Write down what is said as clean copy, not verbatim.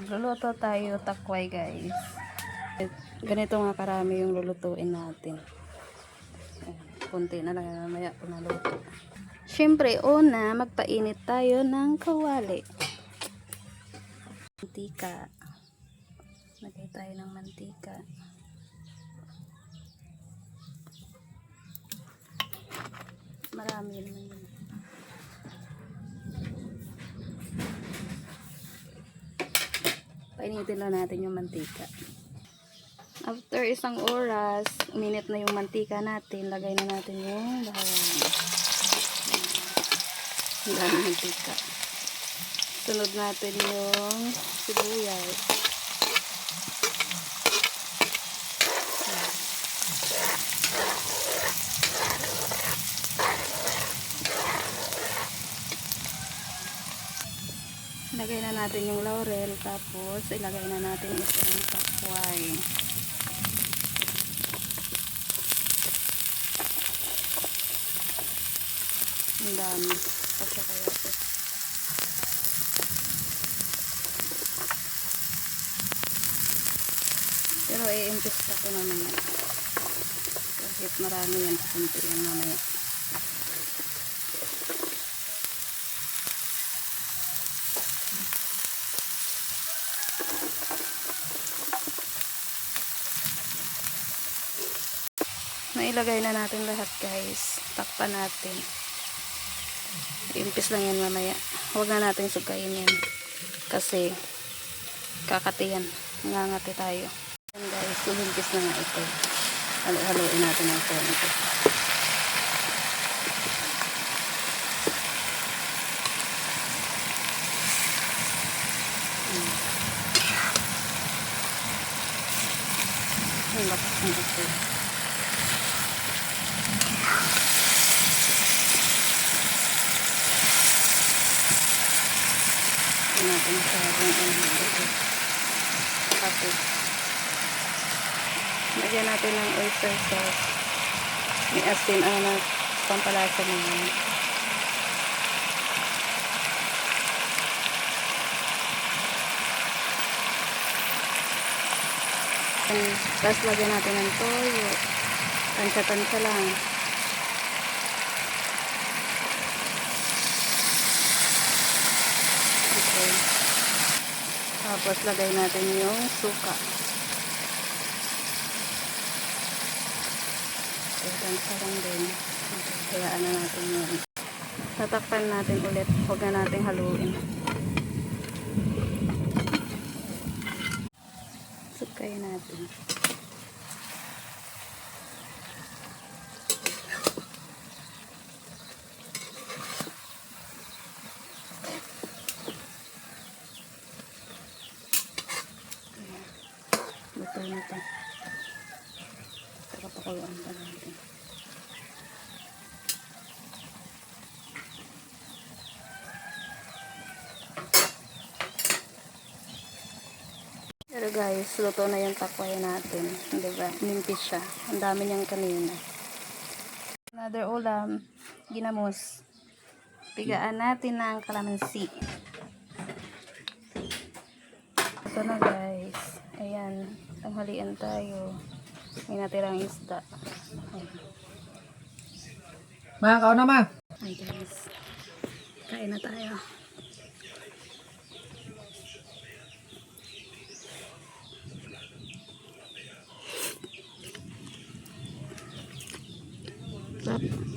Luluto tayo takway guys. Ganito nga karami yung lulutuin natin. Kunti na lang mamaya kung naluto. Siyempre, una, magpainit tayo ng kawali. Mantika. Lagay tayo ng mantika. Marami naman yun. Painitin lang natin yung mantika. After isang oras, uminit na yung mantika natin. Lagay na natin yung bawang. Ang dami mantika. Sunod natin yung sibuyas. Lagay na natin yung laurel, tapos ilagay na natin itong takway. Ang dami. Kasi kaya ito. Pero i-impista ko mamaya. Kahit marami yan, kunti yan mamaya. Nailagay na natin lahat guys. Takpan natin. Impis lang yan mamaya. Huwag na natin sugayin yan. Kasi kakati yan. Ngangati tayo. Yan guys, lumimpis na nga ito. Halo-haloin natin ang konti. Ang lakas ng ito. Natin sa tapos lagyan natin ng oyster sauce, may asin, pampalasa naman. Tapos lagyan natin ng toyo, tansya-tansya lang. Tapos lagay natin yung suka. Tansya lang din. Hayaan na natin yun. Tatakpan natin ulit. Huwag na natin haluin. Sukayin natin. Luto na ito. Saka pakuluan pa natin. Pero guys, luto na yung takway natin. Diba? Nimpis siya. Ang dami niyang kanina. Another ulam. Ginamos. Pigaan natin ng kalamansi. Ito na guys. Ayan. Tanghalian tayo. May natirang isda. Ma, kao na ma. Ay guys. Kain na tayo. Sarap.